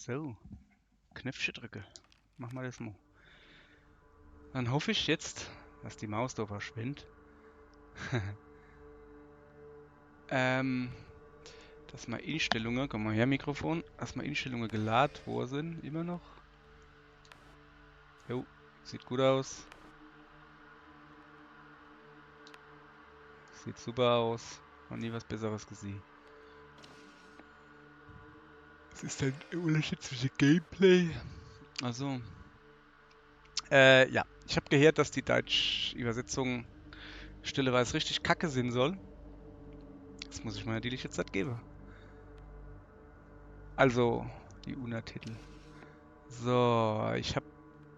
So, Knöpfchen drücke. Mach mal das mal. Dann hoffe ich jetzt, dass die Maus da verschwindet. Dass mal Einstellungen, komm mal her Mikrofon, dass mal Einstellungen geladen worden sind, immer noch. Jo, sieht gut aus. Sieht super aus. Noch nie was Besseres gesehen. Was ist denn der Unterschied zwischen Gameplay? Also, ja, ich habe gehört, dass die Deutsch-Übersetzung stilleweise richtig kacke sein soll. Das muss ich mir natürlich jetzt nicht geben. Also, die Untertitel. So, ich habe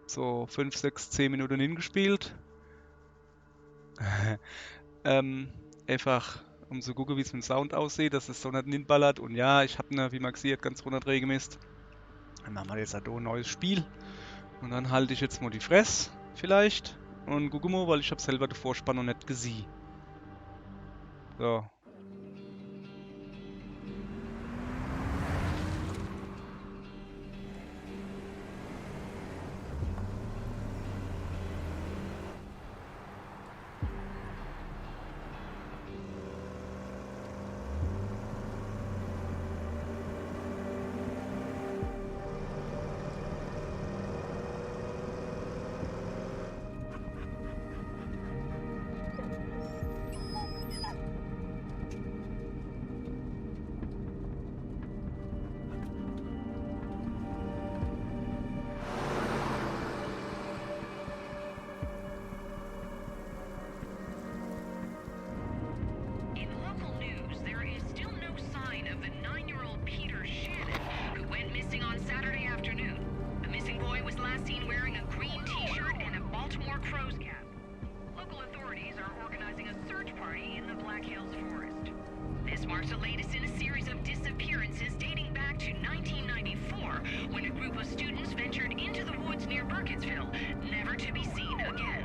so 5, 6, 10 Minuten hingespielt. Einfach um zu gucken, wie es mit dem Sound aussieht, dass es so nicht hinballert. Und ja, ich habe wie man gesehen hat, ganz runter gemisst. Dann machen wir jetzt halt ein neues Spiel. Und dann halte ich jetzt mal die Fresse, vielleicht. Und gucke mal, weil ich habe selber den Vorspann noch nicht gesehen. So. In local news, there is still no sign of the 9-year-old Peter Shannon, who went missing on Saturday afternoon. The missing boy was last seen wearing a green t-shirt and a Baltimore Crows cap. Local authorities are organizing a search party in the Black Hills Forest. This marks the latest in a series of disappearances dating back to 1994, when a group of students ventured into the woods near Burkittsville, never to be seen again.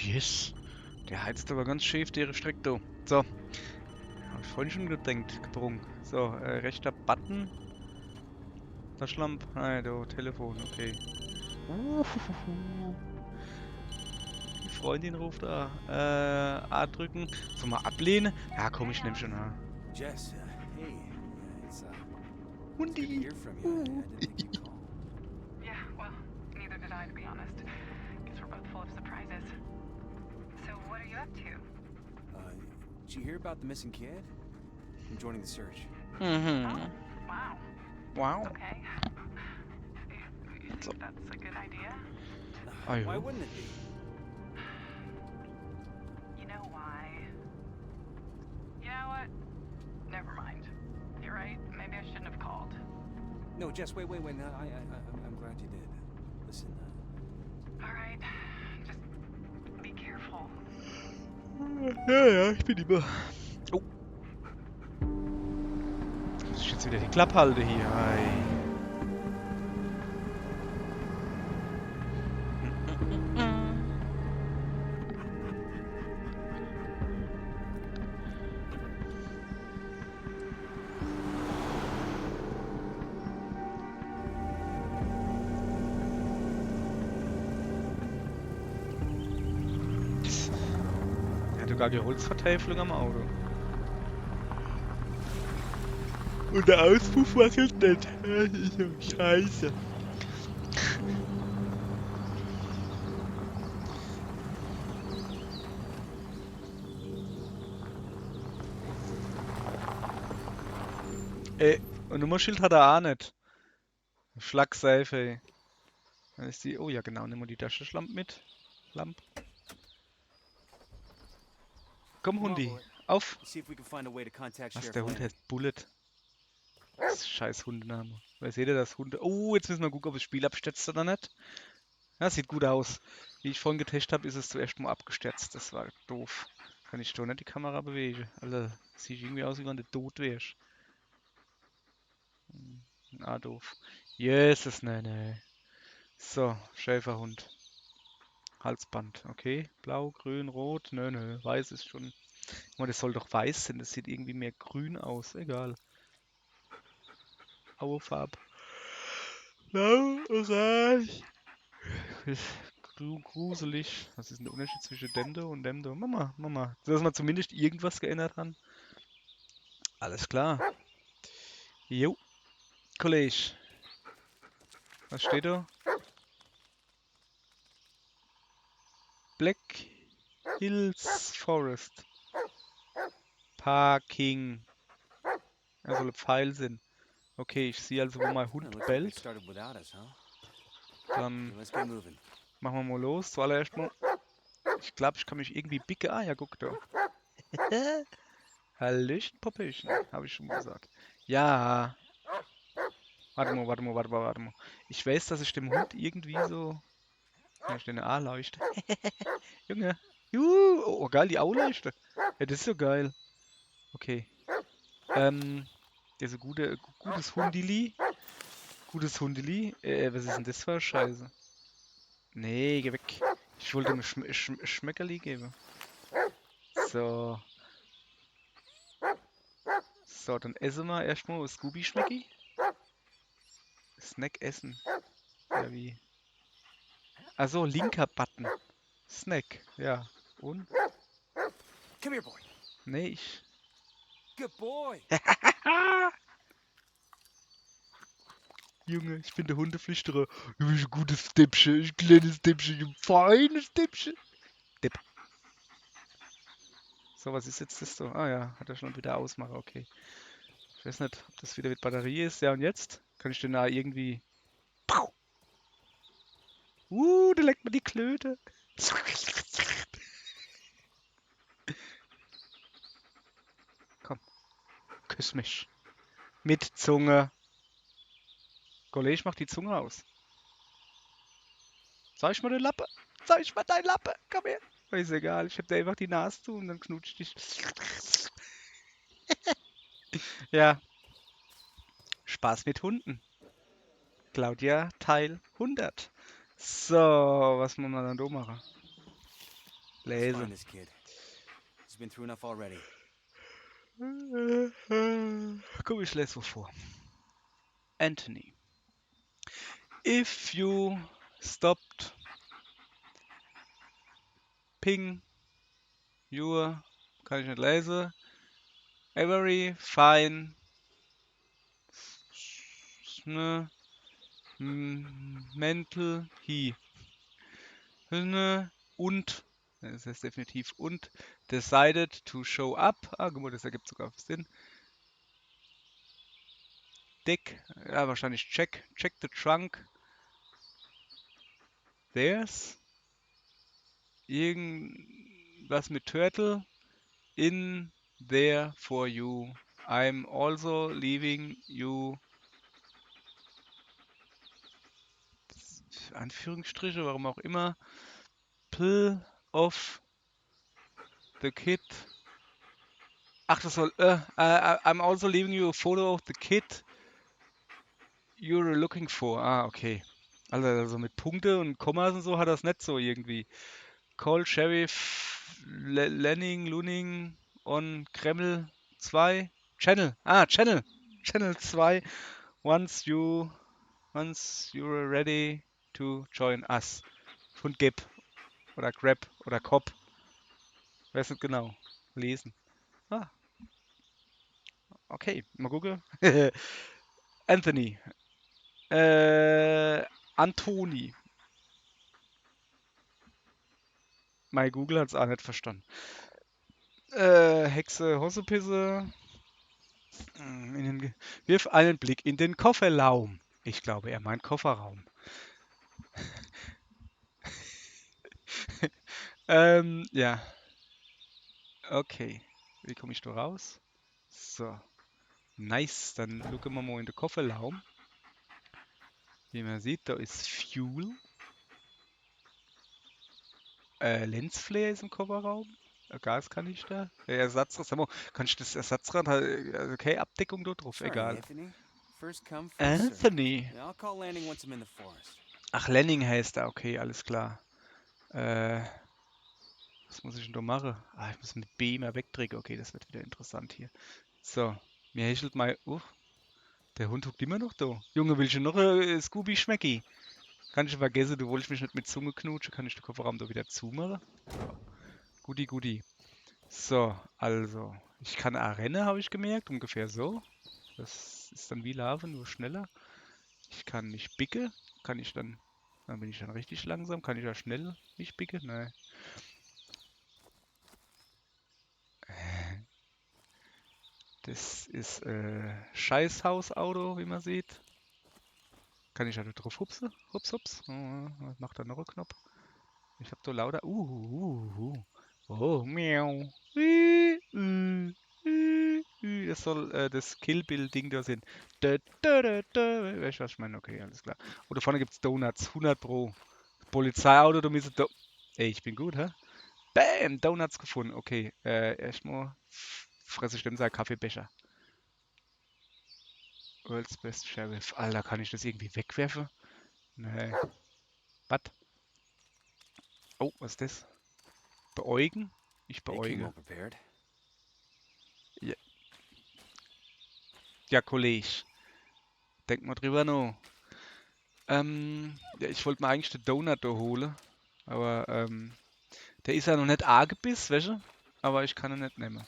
Yes. Der heizt aber ganz schäf, der Strecke da. So. Hab ich vorhin schon gedenkt, gebrungen. So, rechter Button. Taschenlampe. Ah, da, Telefon, okay. Die Freundin ruft da. A drücken. So, mal ablehnen. Ja, komm, ich nehm schon A. Jess, hey. It's good to Hundi. hear from you. I didn't think you'd call. Yeah, well, neither did I, to be honest. Guess we're both full of surprises. So, what are you up to? Did you hear about the missing kid? I'm joining the search. Mhm. Wow. Wow. Okay. You So. think that's a good idea? I Why hope. wouldn't it be? You know why? You know what? Never mind. You're right. Maybe I shouldn't have called. No, Jess, wait. No, I'm glad you did. Listen, All right. Just be careful. Ja, ich bin immer. Oh. Muss ich jetzt wieder die Klappe halten hier? Ei. Er hat sogar die Holzvertäfelung am Auto. Und der Auspuff wackelt nicht. Das ist so scheiße. Und Nummernschild hat er auch nicht. Schlagsafe, ey. Dann ist die. Oh ja, genau, nimm mal die Taschenlampe mit. Lamp. Komm, come on, Hundi, boy. auf! Let's see if we can find a way to contact Was, Sheriff der Hund Lanning. heißt Bullet. Das ist scheiß Hundename. Wer seht ihr das? Hunde. Oh, jetzt müssen wir gucken, ob das Spiel abstürzt oder nicht. Ja, sieht gut aus. Wie ich vorhin getestet habe, ist es zuerst mal abgestürzt. Das war doof. Kann ich doch nicht die Kamera bewegen. Alter, sieht irgendwie aus, wie wenn du tot wärst. Ah, doof. Jesus, nee. So, Schäferhund. Halsband, okay. Blau, grün, rot. Nö. Weiß ist schon. Oh, das soll doch weiß sein. Das sieht irgendwie mehr grün aus. Egal. Aufarb. Blau, orange. Gruselig. Was ist denn der Unterschied zwischen Demdo und Demdo? Mama. Dass wir zumindest irgendwas geändert haben. Alles klar. Jo, Kollege. Was steht da? Black Hills Forest. Parking. Er soll ein Pfeil sein. Okay, ich sehe also, wo mein Yeah, Hund looks like they bellt. started without us, huh? Dann Okay, let's get moving. machen wir mal los. Zuallererst mal. Ich glaube, ich kann mich irgendwie bicken. Ah ja, guck da. Hallöchen, Popöchen, habe ich schon mal gesagt. Ja. Warte mal. Ich weiß, dass ich dem Hund irgendwie so. Kann ich den A leuchte? Junge. Juhu. Oh, geil, die Auleuchte. Ja, das ist so geil. Okay. Der so gutes Hundili. Gutes Hundili. Was ist denn das für eine Scheiße? Nee, geh weg. Ich wollte ihm Schmeckerli geben. So. So, dann essen wir erstmal Scooby-Schmecki. Snack essen. Ja, wie? Also linker Button. Snack, ja. Und? Come here, boy. Nee, ich. Good boy. Junge, ich bin der Hundeflüsterer. Du bist ein gutes Dippchen, ein kleines Dippchen, ein feines Dippchen. Dipp. So, was ist jetzt das so? Ah ja, hat er schon wieder ausmachen, okay. Ich weiß nicht, ob das wieder mit Batterie ist. Ja, und jetzt? Kann ich den da irgendwie. Pau! Der leckt mir die Klöte. Komm, küss mich. Mit Zunge. Kollege, mach die Zunge aus. Zeig mal den Lappe. Zeig mal dein Lappe. Komm her. Ist egal, ich hab dir einfach die Nase zu und dann knutscht dich. Ja, Spaß mit Hunden. Claudia Teil 100. So, was muss man dann da machen? Let's find Lesen. this kid. He's been through enough already. Komm, ich lese so vor. Anthony. If you stopped ping your, kann ich nicht lesen, every fine mental he und, das heißt definitiv und, decided to show up, guck mal, das ergibt sogar Sinn, Dick, ja wahrscheinlich check the trunk, there's, irgendwas mit Turtle, in there for you, I'm also leaving you, Anführungsstriche, warum auch immer, pull of the kid. Ach, das soll. I'm also leaving you a photo of the kid you're looking for. Ah, okay. Also mit Punkte und Kommas und so hat das nicht so irgendwie. Call Sheriff Lenning, Luning on Kreml 2. Channel. Channel. Channel 2. Once you're ready to join us. Von Gib. Oder Grab. Oder Cop. Weiß nicht genau. Lesen. Okay. Mal gucken. Anthony. Antoni. Mein Google hat es auch nicht verstanden. Hexe, Hossepisse. Wirf einen Blick in den Kofferraum. Ich glaube, er meint Kofferraum. Ja. Okay. Wie komme ich da raus? So. Nice. Dann gucken wir mal in den Kofferraum. Wie man sieht, da ist Fuel. Lensflare ist im Kofferraum. Gaskanister? Ersatzrad. Sag mal, kann ich das Ersatzrad, also keine Abdeckung da drauf? Sorry, Egal. Anthony. First come, first served. Anthony. Yeah, I'll call landing once I'm in the forest. Ach, Lenning heißt er. Okay, alles klar. Äh, was muss ich denn da machen? Ah, ich muss mit B mal wegdrücken. Okay, das wird wieder interessant hier. So, mir hechelt mal. Der Hund hockt immer noch da. Junge, willst du noch Scooby Schmecki? Kann ich vergessen, du wolltest mich nicht mit Zunge knutschen. Kann ich den Kofferraum da wieder zumachen? So. Guti, guti. So, also. Ich kann auch rennen, habe ich gemerkt. Ungefähr so. Das ist dann wie Laufen, nur schneller. Ich kann nicht bicken. Kann ich dann. Dann bin ich dann richtig langsam. Kann ich da schnell nicht bicken? Nein. Das ist Scheißhausauto, wie man sieht. Kann ich da drauf hupsen? Hups, hups. Was macht da noch ein Knopf? Ich hab da lauter. Oh, miau. Das soll das Kill Bill Ding da sein. Weißt du, was ich meine? Okay, alles klar. Und da vorne gibt's Donuts. 100 Pro. Polizeiauto, da müssen. Ey, ich bin gut, hä? Bam! Donuts gefunden. Okay, erstmal fresse ich dem seinen Kaffeebecher. World's Best Sheriff. Alter, kann ich das irgendwie wegwerfen? Nee. Was? Oh, was ist das? Beäugen? Ich They came beäuge. well prepared. Ja, Kollege. Denk mal drüber noch. Ja, ich wollte mir eigentlich den Donut da holen. Aber, der ist ja noch nicht angebissen, weißt du? Aber ich kann ihn nicht nehmen.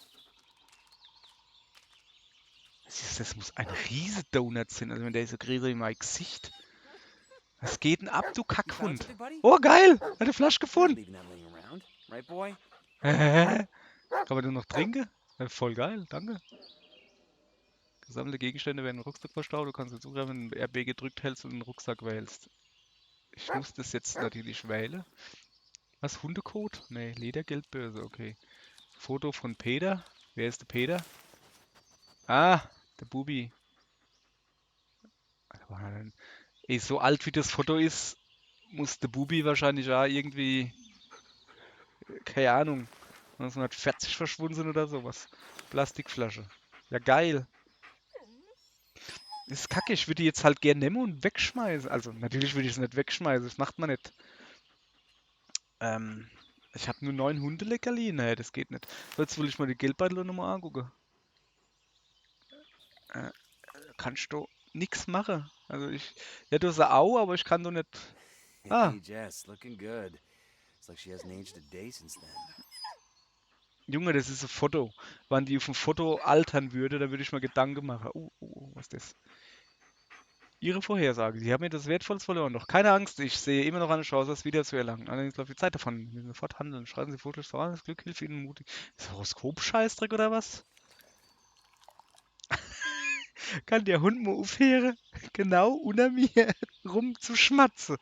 Das muss ein riesen Donut sein. Also wenn der ist so größer wie mein Gesicht. Was geht denn ab, du You found Kackhund? something, buddy? Oh, geil! Hat eine Flasche You're not gefunden. leaving that laying around, right, boy? Kann man den noch trinken? Voll geil, danke. Gesammelte Gegenstände werden im Rucksack verstaut. Du kannst jetzt zugreifen, wenn du RB gedrückt hältst und den Rucksack wählst. Ich muss das jetzt natürlich wählen. Was? Hundekot? Nee, Ledergeldbörse, okay. Foto von Peter. Wer ist der Peter? Ah, der Bubi. Ey, so alt wie das Foto ist, muss der Bubi wahrscheinlich auch irgendwie, keine Ahnung, 1940 verschwunden sein oder sowas. Plastikflasche. Ja, geil. Das ist kacke, ich würde die jetzt halt gerne nehmen und wegschmeißen. Also, natürlich würde ich es nicht wegschmeißen, das macht man nicht. Ich habe nur 9 Hundeleckerli. Nee, das geht nicht. So, jetzt will ich mal die Geldbeutel nochmal angucken. Kannst du nix machen. Also ja, du hast auch, aber ich kann doch nicht. Ah, Hey, Jess, looking good. It's like she hasn't aged a day since then. Junge, das ist ein Foto. Wenn die auf dem Foto altern würde, dann würde ich mir Gedanken machen. Was ist das? Ihre Vorhersage. Sie haben mir das Wertvolles verloren. Doch keine Angst, ich sehe immer noch eine Chance, das wieder zu erlangen. Allerdings läuft die Zeit davon. Wir müssen sofort handeln. Schreiben Sie Fotos voran, das Glück hilft Ihnen mutig. Ist das Horoskop-Scheißdreck oder was? Kann der Hund mal aufhören, genau unter mir rumzuschmatzen?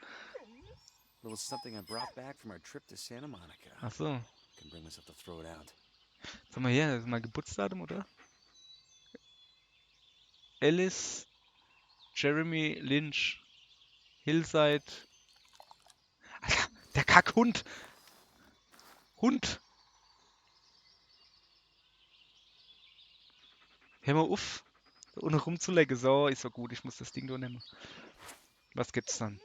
Little something I brought back from our trip to Santa Monica. Ach so. Can bring myself to throw it out. Sag mal her, das ist mein Geburtsdatum, oder? Alice Jeremy Lynch. Hillside. Alter, der Kackhund! Hund! Hör mal auf, da unten rumzulecken. So, ist so gut, ich muss das Ding da nehmen. Was gibt's dann?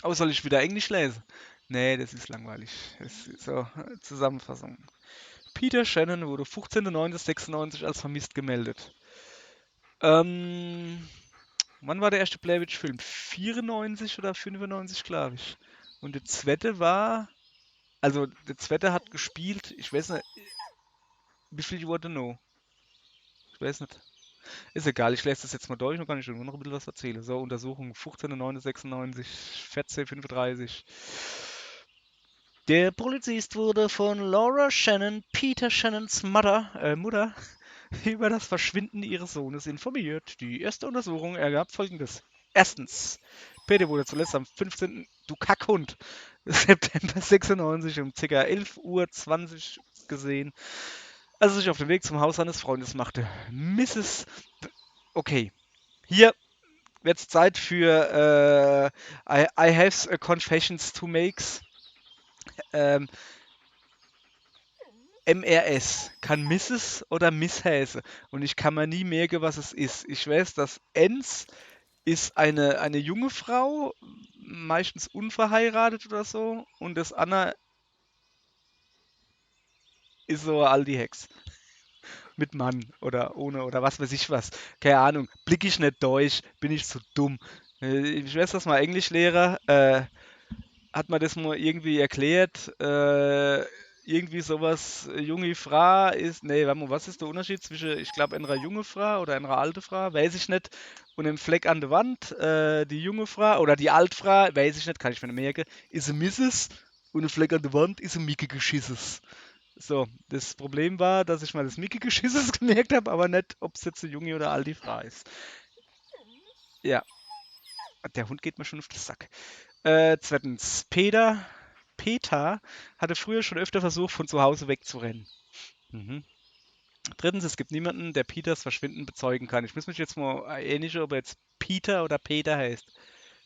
Oh, soll ich wieder Englisch lesen? Nee, das ist langweilig. Das ist so, Zusammenfassung. Peter Shannon wurde 15.09.96 als vermisst gemeldet. Wann war der erste Blair Witch Film? 94 oder 95, glaube ich. Und der zweite war, also der zweite hat gespielt, ich weiß nicht, wie viel wurde noch? Ich weiß nicht. Ist egal, ich lese das jetzt mal durch und kann ich nur noch ein bisschen was erzählen. So, Untersuchung 15.09.96, 14.35. Der Polizist wurde von Laura Shannon, Peter Shannons Mutter, über das Verschwinden ihres Sohnes informiert. Die erste Untersuchung ergab Folgendes. Erstens, Peter wurde zuletzt am 15. Du Kackhund, September 96 um ca. 11:20 Uhr gesehen, als er sich auf den Weg zum Haus seines Freundes machte. Mrs. Okay, hier wird's Zeit für I have confessions to make. Ähm, MRS kann Mrs. oder Miss heißen. Und ich kann mir nie merken, was es ist. Ich weiß, dass Ens ist eine junge Frau, meistens unverheiratet oder so. Und das Anna ist so eine alte Hex. Mit Mann oder ohne oder was weiß ich was. Keine Ahnung. Blick ich nicht durch, bin ich zu dumm. Ich weiß, dass mein Englischlehrer hat mir das mal irgendwie erklärt. Irgendwie sowas, junge Frau ist. Nee, warte mal, was ist der Unterschied zwischen, ich glaube, einer junge Frau oder einer alte Frau? Weiß ich nicht. Und einem Fleck an der Wand, die junge Frau oder die alte Frau, weiß ich nicht, kann ich mir nicht merken, ist ein Misses und ein Fleck an der Wand ist ein Micke Geschisses. So, das Problem war, dass ich mal das Mickey Geschisses gemerkt habe, aber nicht, ob es jetzt eine junge oder alte Frau ist. Ja, der Hund geht mir schon auf den Sack. Zweitens, Peter hatte früher schon öfter versucht, von zu Hause wegzurennen. Mhm. Drittens, es gibt niemanden, der Peters Verschwinden bezeugen kann. Ich muss mich jetzt mal erinnern, ob er jetzt Peter oder Peter heißt.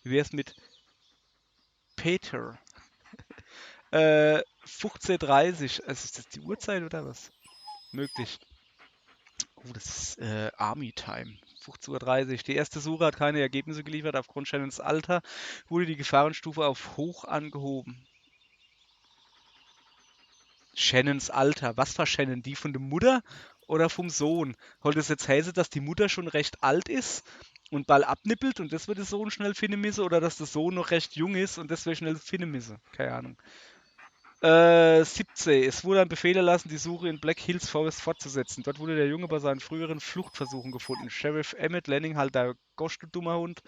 Wie wäre es mit Peter? 15:30. Also ist das die Uhrzeit oder was? Möglich. Oh, das ist Army Time. 15:30 Uhr. Die erste Suche hat keine Ergebnisse geliefert. Aufgrund Shannons Alter wurde die Gefahrenstufe auf hoch angehoben. Shannons Alter. Was war Shannon? Die von der Mutter oder vom Sohn? Wollte es jetzt heißen, dass die Mutter schon recht alt ist und bald abnippelt und das wird der Sohn schnell finden müssen? Oder dass der Sohn noch recht jung ist und das wird schnell finden müssen? Keine Ahnung. 17. Es wurde ein Befehl erlassen, die Suche in Black Hills Forest fortzusetzen. Dort wurde der Junge bei seinen früheren Fluchtversuchen gefunden. Sheriff Emmett Lanning, halt der Gosch, du dummer Hund,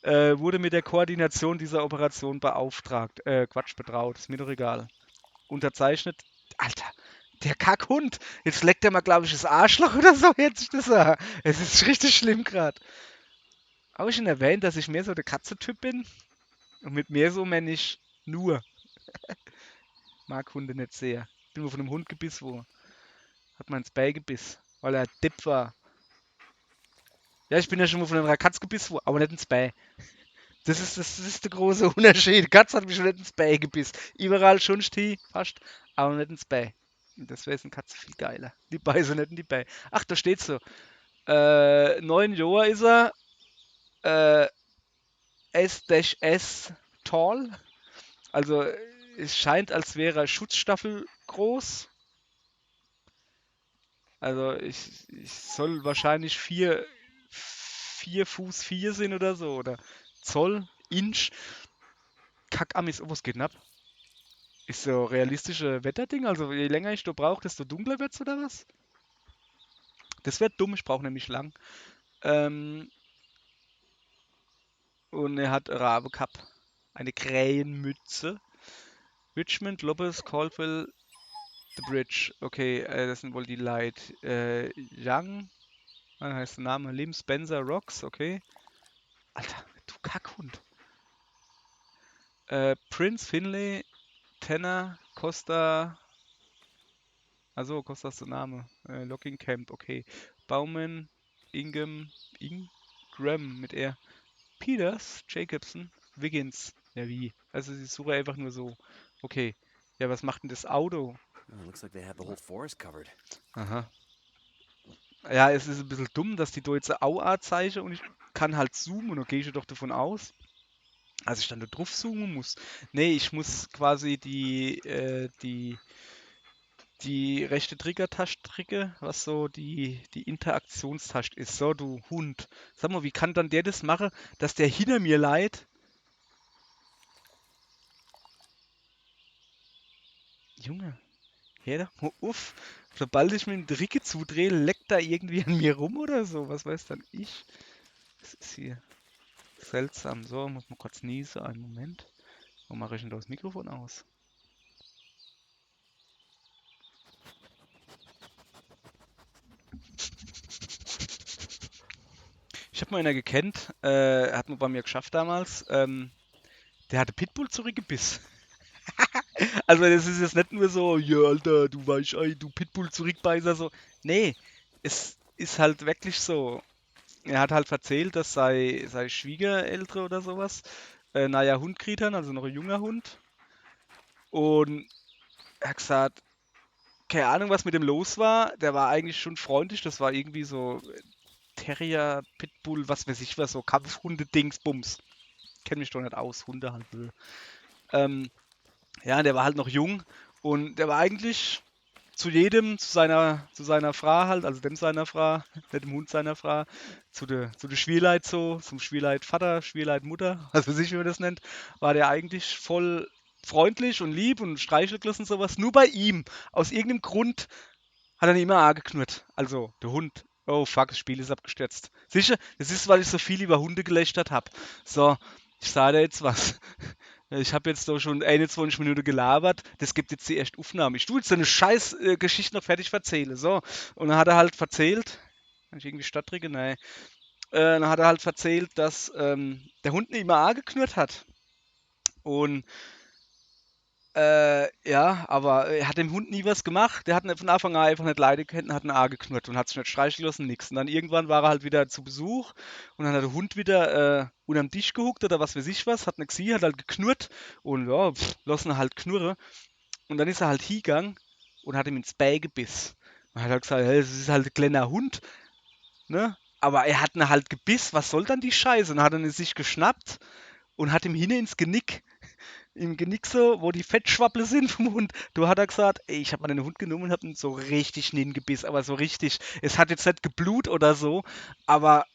wurde mit der Koordination dieser Operation beauftragt. Quatsch, betraut. Ist mir doch egal. Unterzeichnet. Alter, der Kackhund. Jetzt leckt er mal, glaube ich, das Arschloch oder so. Hört sich das an. Es ist richtig schlimm gerade. Habe ich schon erwähnt, dass ich mehr so der Katzentyp bin? Und mit mehr so meine ich nur. Mag Hunde nicht sehr. Bin nur von einem Hund gebissen worden. Hat man ins Bein gebissen, weil er dipp war. Ja, ich bin ja schon mal von einer Katze gebissen worden, aber nicht ins Bein. Das ist der große Unterschied. Katze hat mich schon nicht ins Bein gebissen. Überall schon fast, aber nicht ins Bein. Das wäre eine Katze viel geiler. Die beißen nicht in die Beine. Ach, da steht so. 9 Jahre ist er. S-S tall. Also es scheint, als wäre er Schutzstaffel groß. Also ich soll wahrscheinlich 4 Fuß 4 sind oder so. Oder Zoll, Inch. Kackamis, oh, was geht denn ab? Ist so realistische Wetterding? Also je länger ich da brauche, desto dunkler wird's oder was? Das wird dumm, ich brauche nämlich lang. Und er hat Rabe Cup. Eine Krähenmütze. Richmond, Lopez, Caldwell, The Bridge. Okay, das sind wohl die Light. Young, heißt der Name? Lim Spencer Rocks, okay. Alter, du Kackhund. Prince, Finlay, Tanner, Costa. Also Costa ist der Name. Locking Camp, okay. Baumann, Ingram mit R. Peters, Jacobson, Wiggins. Ja, wie? Also sie suche einfach nur so. Okay. Ja, was macht denn das Auto? Oh, looks like they have the whole forest covered. Aha. Ja, es ist ein bisschen dumm, dass die deutsche Auart zeichnen und ich kann halt zoomen und dann gehe ich doch davon aus, dass ich dann da drauf zoomen muss. Nee, ich muss quasi die rechte Triggertaste drücke, was so die Interaktionstaste ist. So, du Hund. Sag mal, wie kann dann der das machen, dass der hinter mir leiht? Junge, hör doch mal auf. Sobald ich mir den Ricke zudrehe, leckt da irgendwie an mir rum oder so. Was weiß dann ich? Das ist hier seltsam. So, muss man kurz niesen. Einen Moment. Wo mache ich denn das Mikrofon aus? Ich habe mal einer gekannt, hat man bei mir geschafft damals. Der hatte Pitbull zurückgebissen. Also das ist jetzt nicht nur so, ja Alter, du Weichei, du Pitbull zurückbeißer, so. Nee, es ist halt wirklich so. Er hat halt erzählt, dass sei Schwiegereltern oder sowas, naja, Hund kriegt han, also noch ein junger Hund. Und er hat gesagt, keine Ahnung, was mit dem los war. Der war eigentlich schon freundlich. Das war irgendwie so Terrier, Pitbull, was weiß ich was, so Kampfhunde-Dingsbums. Kenne mich doch nicht aus, Hunde halt. Ähm, ja, der war halt noch jung und der war eigentlich zu jedem, zu seiner Frau halt, also dem seiner Frau, nicht dem Hund seiner Frau, zu der Schwierleit so, zum Schwierleit Vater, Schwierleit Mutter, was weiß ich, wie man das nennt, war der eigentlich voll freundlich und lieb und streichelt und sowas. Nur bei ihm, aus irgendeinem Grund, hat er ihn immer angeknurrt. Also, der Hund. Oh fuck, das Spiel ist abgestürzt. Sicher, das ist, weil ich so viel über Hunde gelästert habe. So, ich sage dir jetzt was. Ich habe jetzt doch schon 21 Minuten gelabert. Das gibt jetzt die erste Aufnahme. Ich tue jetzt eine scheiß Geschichte noch fertig erzählen. So, und dann hat er halt erzählt, kann ich irgendwie Stadtringe? Nein. Dann hat er halt erzählt, dass der Hund ihn immer angeknurrt hat. Und ja, aber er hat dem Hund nie was gemacht. Der hat ihn von Anfang an einfach nicht leiden können, hat ihn angeknurrt und hat sich nicht streicheln lassen, nix. Und dann irgendwann war er halt wieder zu Besuch und dann hat der Hund wieder unterm Tisch gehuckt oder was weiß ich was, hat nicht gesehen, hat halt geknurrt und ja, lassen ihn halt knurren. Und dann ist er halt hingegangen und hat ihm ins Bein gebissen. Und hat halt gesagt, hey, das ist halt ein kleiner Hund, ne? Aber er hat ihn halt gebissen, was soll dann die Scheiße? Und dann hat er ihn sich geschnappt und hat ihm hinten ins Genick im Genick so, wo die Fettschwapple sind vom Hund. Du hat er gesagt, ey, ich habe meinen Hund genommen und habe ihn so richtig gebissen, aber so richtig. Es hat jetzt nicht geblut oder so, aber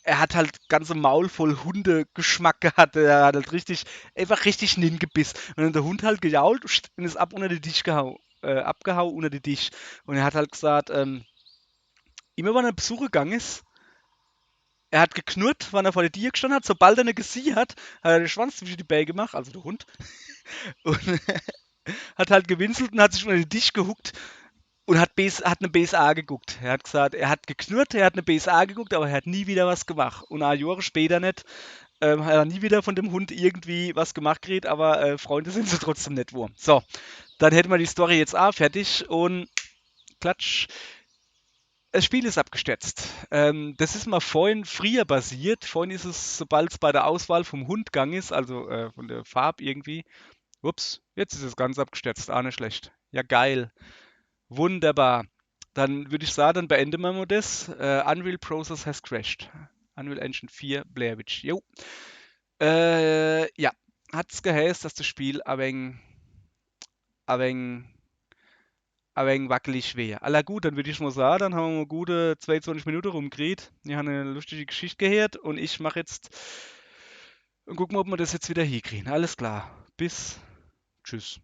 er hat halt ganze Maul voll Hundegeschmack gehabt. Er hat halt richtig, einfach richtig gebissen. Und dann der Hund halt gejault und ist ab unter die Tisch gehauen, abgehauen unter die Tisch. Und er hat halt gesagt, immer wenn er Besuch gegangen ist, er hat geknurrt, wann er vor der Tür gestanden hat. Sobald er eine gesehen hat, hat er den Schwanz zwischen die Beine gemacht, also der Hund. Und hat halt gewinselt und hat sich unter den Tisch gehuckt und hat eine BSA geguckt. Er hat gesagt, er hat geknurrt, er hat eine BSA geguckt, aber er hat nie wieder was gemacht. Und ein Jahre später nicht, hat er nie wieder von dem Hund irgendwie was gemacht gekriegt, aber Freunde sind sie trotzdem nicht Wurm. So, dann hätten wir die Story jetzt auch fertig und klatsch. Das Spiel ist abgestürzt. Das ist mal vorhin früher basiert. Vorhin ist es, sobald es bei der Auswahl vom Hund gegangen ist, also von der Farbe irgendwie. Ups, jetzt ist es ganz abgestürzt. Ah, nicht schlecht. Ja, geil. Wunderbar. Dann würde ich sagen, dann beenden wir mal das. Unreal Process has crashed. Unreal Engine 4, Blair Witch. Jo. Ja. Hat's geheißen, dass das Spiel ein wenig wackelig wäre. Aller gut, dann würde ich mal sagen, dann haben wir mal gute 22 Minuten rumgeredet. Wir haben eine lustige Geschichte gehört und ich mache jetzt und gucken, ob wir das jetzt wieder hinkriegen. Alles klar. Bis. Tschüss.